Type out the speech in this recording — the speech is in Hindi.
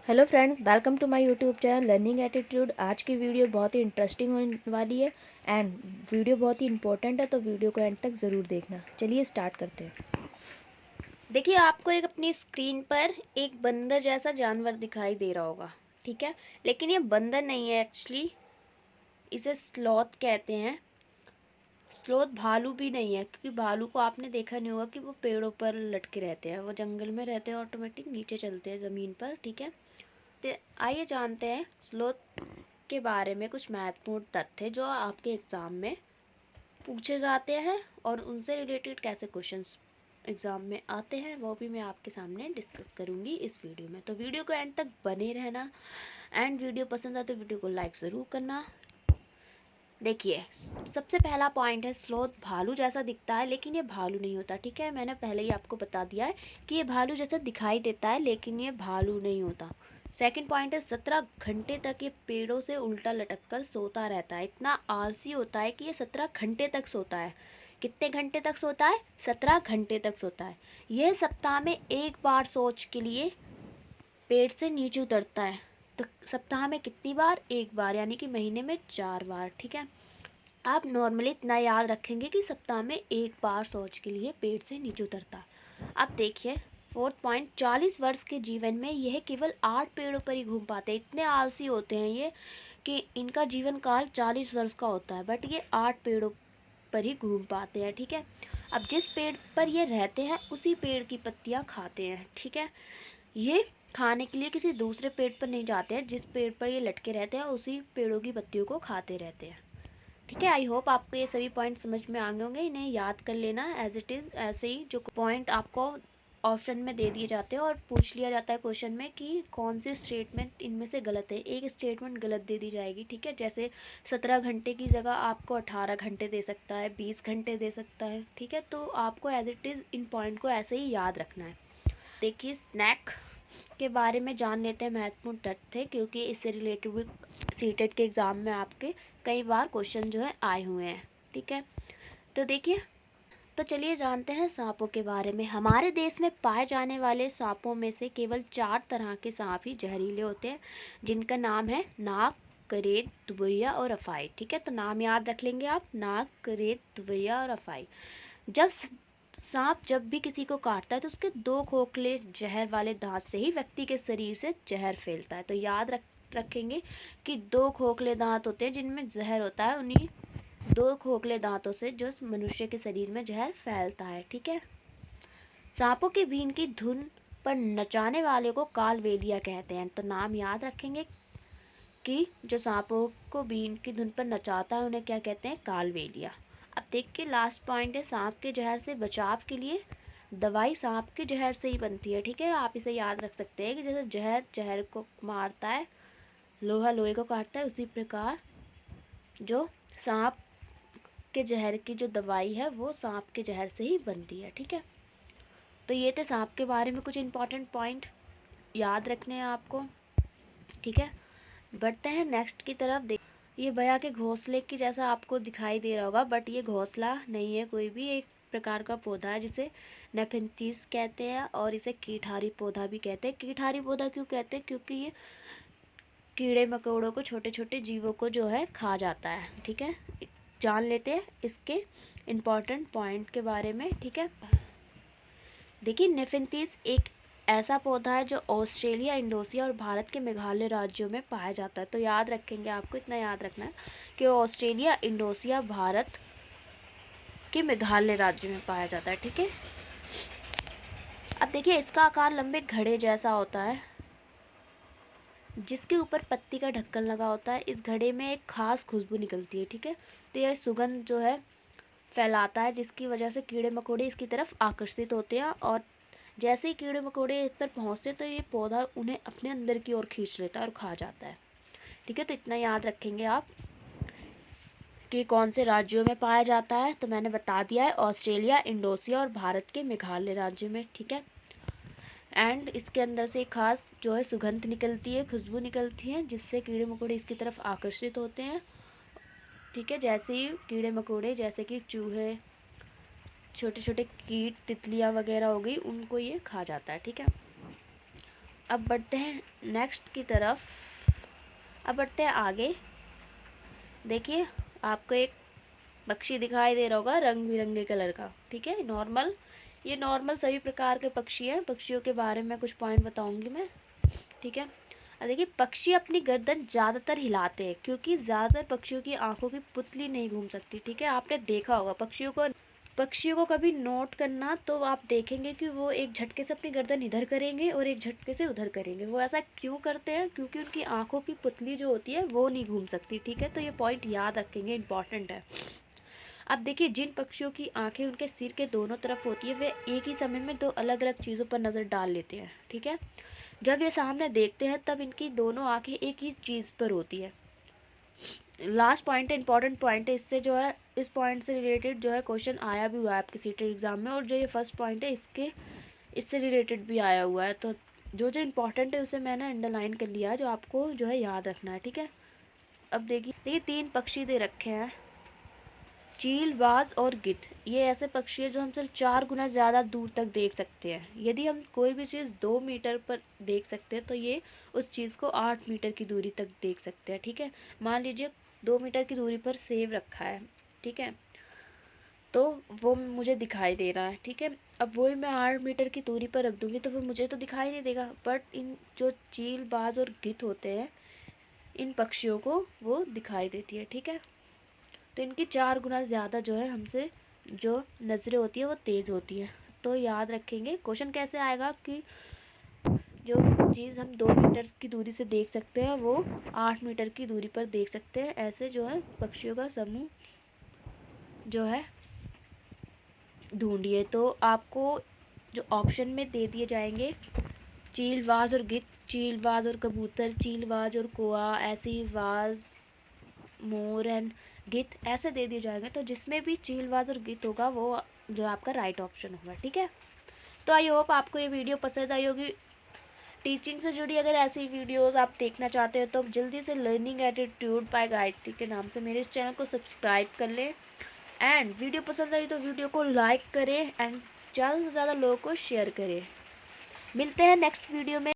Hello friends, welcome to my YouTube channel learning attitude. आज की वीडियो बहुत ही इंटरेस्टिंग होने वाली है एंड वीडियो बहुत ही इंपॉर्टेंट है, तो वीडियो को एंड तक ज़रूर देखना। चलिए स्टार्ट करते हैं। देखिए, आपको एक अपनी स्क्रीन पर एक बंदर जैसा जानवर दिखाई दे रहा होगा, ठीक है। लेकिन ये बंदर नहीं है, एक्चुअली इसे स्लॉथ कहते हैं। स्लॉथ भालू भी नहीं है, क्योंकि भालू को आपने देखा नहीं होगा कि वो पेड़ों पर लटके रहते हैं, वो जंगल में रहते हैं, ऑटोमेटिक नीचे चलते हैं ज़मीन पर, ठीक है। तो आइए जानते हैं स्लोथ के बारे में कुछ महत्वपूर्ण तथ्य जो आपके एग्ज़ाम में पूछे जाते हैं और उनसे रिलेटेड कैसे क्वेश्चंस एग्ज़ाम में आते हैं, वो भी मैं आपके सामने डिस्कस करूंगी इस वीडियो में। तो वीडियो को एंड तक बने रहना एंड वीडियो पसंद आए तो वीडियो को लाइक ज़रूर करना। देखिए, सबसे पहला पॉइंट है, स्लोथ भालू जैसा दिखता है लेकिन ये भालू नहीं होता, ठीक है। मैंने पहले ही आपको बता दिया है कि ये भालू जैसा दिखाई देता है लेकिन ये भालू नहीं होता। सेकंड पॉइंट है, 17 घंटे तक ये पेड़ों से उल्टा लटक कर सोता रहता है। इतना आलसी होता है कि ये 17 घंटे तक सोता है। कितने घंटे तक सोता है? 17 घंटे तक सोता है। यह सप्ताह में एक बार सोच के लिए पेड़ से नीचे उतरता है। तो सप्ताह में कितनी बार? एक बार, यानी कि महीने में 4 बार, ठीक है। आप नॉर्मली इतना याद रखेंगे कि सप्ताह में एक बार शौच के लिए पेड़ से नीचे उतरता है। अब देखिए फोर्थ पॉइंट, 40 वर्ष के जीवन में यह केवल 8 पेड़ों पर ही घूम पाते हैं। इतने आलसी होते हैं ये कि इनका जीवन काल 40 वर्ष का होता है, बट ये 8 पेड़ों पर ही घूम पाते हैं, ठीक है। अब जिस पेड़ पर ये रहते हैं उसी पेड़ की पत्तियां खाते हैं, ठीक है। ये खाने के लिए किसी दूसरे पेड़ पर नहीं जाते हैं, जिस पेड़ पर ये लटके रहते हैं उसी पेड़ों की पत्तियों को खाते रहते हैं, ठीक है। आई होप आपको ये सभी पॉइंट समझ में आ गए होंगे। इन्हें याद कर लेना एज इट इज़। ऐसे ही जो पॉइंट आपको ऑप्शन में दे दिए जाते हैं और पूछ लिया जाता है क्वेश्चन में कि कौन सी स्टेटमेंट इनमें से गलत है, एक स्टेटमेंट गलत दे दी जाएगी, ठीक है। जैसे 17 घंटे की जगह आपको 18 घंटे दे सकता है, 20 घंटे दे सकता है, ठीक है। तो आपको एज इट इज़ इन पॉइंट को ऐसे ही याद रखना है। देखिए, स्नैक के बारे में जान लेते हैं महत्वपूर्ण तथ्य, क्योंकि इससे रिलेटेड सीटेट के एग्ज़ाम में आपके कई बार क्वेश्चन जो है आए हुए हैं, ठीक है। तो देखिए, तो चलिए जानते हैं सांपों के बारे में। हमारे देश में पाए जाने वाले सांपों में से केवल 4 तरह के सांप ही जहरीले होते हैं, जिनका नाम है नाग, करेत, तुबैया और अफाई, ठीक है। तो नाम याद रख लेंगे आप, नाग, करेत, तुबैया और अफाई। जब सांप जब भी किसी को काटता है तो उसके 2 खोखले जहर वाले दांत से ही व्यक्ति के शरीर से जहर फैलता है। तो याद रखेंगे कि 2 खोखले दांत होते हैं जिनमें जहर होता है, उन्हीं 2 खोखले दांतों से जो मनुष्य के शरीर में जहर फैलता है, ठीक है। सांपों के बीन की धुन पर नचाने वाले को कालबेलिया कहते हैं। तो नाम याद रखेंगे कि जो सांपों को बीन की धुन पर नचाता है उन्हें क्या कहते हैं? कालबेलिया। अब देखिए, लास्ट पॉइंट है, सांप के जहर से बचाव के लिए दवाई सांप के जहर से ही बनती है, ठीक है। आप इसे याद रख सकते हैं कि जैसे जहर जहर को मारता है, लोहा लोहे को काटता है, उसी प्रकार जो सांप के जहर की जो दवाई है वो सांप के जहर से ही बनती है, ठीक है। तो ये थे सांप के बारे में कुछ इंपॉर्टेंट पॉइंट, याद रखने हैं आपको, ठीक है। बढ़ते हैं नेक्स्ट की तरफ। देख, ये बया के घोंसले की जैसा आपको दिखाई दे रहा होगा, बट ये घोंसला नहीं है, कोई भी एक प्रकार का पौधा है जिसे नेफेंथीस कहते हैं और इसे कीटाहारी पौधा भी कहते हैं। कीटाहारी पौधा क्यों कहते हैं? क्योंकि ये कीड़े मकोड़ों को, छोटे छोटे जीवों को जो है खा जाता है, ठीक है। जान लेते हैं इसके इम्पॉर्टेंट पॉइंट के बारे में, ठीक है। देखिए, नेफेंथीस एक ऐसा पौधा है जो ऑस्ट्रेलिया, इंडोनेशिया और भारत के मेघालय राज्यों में पाया जाता है। तो याद रखेंगे, आपको इतना याद रखना है कि ऑस्ट्रेलिया, इंडोनेशिया, भारत के मेघालय राज्य में पाया जाता है, ठीक है। अब देखिए, इसका आकार लंबे घड़े जैसा होता है जिसके ऊपर पत्ती का ढक्कन लगा होता है। इस घड़े में एक खास खुशबू निकलती है, ठीक है। तो यह सुगंध जो है फैलाता है, जिसकी वजह से कीड़े मकोड़े इसकी तरफ आकर्षित होते हैं और जैसे ही कीड़े मकोड़े इस पर पहुंचते हैं तो ये पौधा उन्हें अपने अंदर की ओर खींच लेता है और खा जाता है, ठीक है। तो इतना याद रखेंगे आप कि कौन से राज्यों में पाया जाता है। तो मैंने बता दिया है, ऑस्ट्रेलिया, इंडोनेशिया और भारत के मेघालय राज्य में, ठीक है। एंड इसके अंदर से खास जो है सुगंध निकलती है, खुशबू निकलती है, जिससे कीड़े मकोड़े इसकी तरफ आकर्षित होते हैं, ठीक है। जैसे ही कीड़े मकोड़े जैसे कि चूहे, छोटे छोटे कीट, तितलियाँ वगैरह हो गई, उनको ये खा जाता है, ठीक है। अब बढ़ते हैं नेक्स्ट की तरफ। अब बढ़ते हैं आगे। देखिए आपको एक पक्षी दिखाई दे रहा होगा रंग बिरंगे कलर का, ठीक है। नॉर्मल, ये नॉर्मल सभी प्रकार के पक्षी हैं। पक्षियों के बारे में कुछ पॉइंट बताऊंगी मैं, ठीक है। अब देखिए पक्षी अपनी गर्दन ज़्यादातर हिलाते हैं क्योंकि ज़्यादातर पक्षियों की आंखों की पुतली नहीं घूम सकती, ठीक है। आपने देखा होगा पक्षियों को कभी नोट करना तो आप देखेंगे कि वो एक झटके से अपनी गर्दन इधर करेंगे और एक झटके से उधर करेंगे। वो ऐसा क्यों करते हैं? क्योंकि उनकी आंखों की पुतली जो होती है वो नहीं घूम सकती, ठीक है। तो ये पॉइंट याद रखेंगे, इंपॉर्टेंट है। अब देखिए जिन पक्षियों की आंखें उनके सिर के दोनों तरफ होती है वे एक ही समय में दो अलग अलग चीज़ों पर नज़र डाल लेते हैं, ठीक है। जब ये सामने देखते हैं तब इनकी दोनों आंखें एक ही चीज़ पर होती है। लास्ट पॉइंट है, इंपॉर्टेंट पॉइंट है। इससे जो है इस पॉइंट से रिलेटेड जो है क्वेश्चन आया भी हुआ है आपके सीटेट एग्जाम में, और जो ये फर्स्ट पॉइंट है इससे रिलेटेड भी आया हुआ है। तो जो जो इम्पोर्टेंट है उसे मैंने अंडरलाइन कर लिया है, जो आपको जो है याद रखना है, ठीक है। अब देखिए 3 पक्षी दे रखे हैं, चील, बाज और गिद्ध। ये ऐसे पक्षी है जो हम सिर्फ 4 गुना ज़्यादा दूर तक देख सकते हैं। यदि हम कोई भी चीज़ 2 मीटर पर देख सकते हैं तो ये उस चीज़ को 8 मीटर की दूरी तक देख सकते हैं, ठीक है। मान लीजिए 2 मीटर की दूरी पर सेब रखा है, ठीक है, तो वो मुझे दिखाई दे रहा है, ठीक है। अब वही मैं 8 मीटर की दूरी पर रख दूंगी तो वो मुझे तो दिखाई नहीं देगा, बट इन जो चील, बाज और गिद्ध होते हैं इन पक्षियों को वो दिखाई देती है, ठीक है। तो इनकी 4 गुना ज़्यादा जो है हमसे जो नज़रें होती है वो तेज़ होती है। तो याद रखेंगे क्वेश्चन कैसे आएगा कि जो चीज़ हम 2 मीटर की दूरी से देख सकते हैं वो 8 मीटर की दूरी पर देख सकते हैं। ऐसे जो है पक्षियों का समूह जो है ढूंढिए। तो आपको जो ऑप्शन में दे दिए जाएंगे चील, बाज और गिद्ध, चील, बाज और कबूतर, चील, बाज और कौआ, ऐसे ही बाज, मोर एंड गिद्ध ऐसे दे दिए जाएंगे। तो जिसमें भी चील, बाज और गिद्ध होगा वो जो आपका राइट ऑप्शन होगा, ठीक है। तो आई होप आपको ये वीडियो पसंद आई होगी। टीचिंग से जुड़ी अगर ऐसी वीडियोस आप देखना चाहते हो तो जल्दी से लर्निंग एटीट्यूड बाय गायत्री के नाम से मेरे इस चैनल को सब्सक्राइब कर लें। एंड वीडियो पसंद आई तो वीडियो को लाइक करें एंड ज़्यादा से ज़्यादा लोगों को शेयर करें। मिलते हैं नेक्स्ट वीडियो में।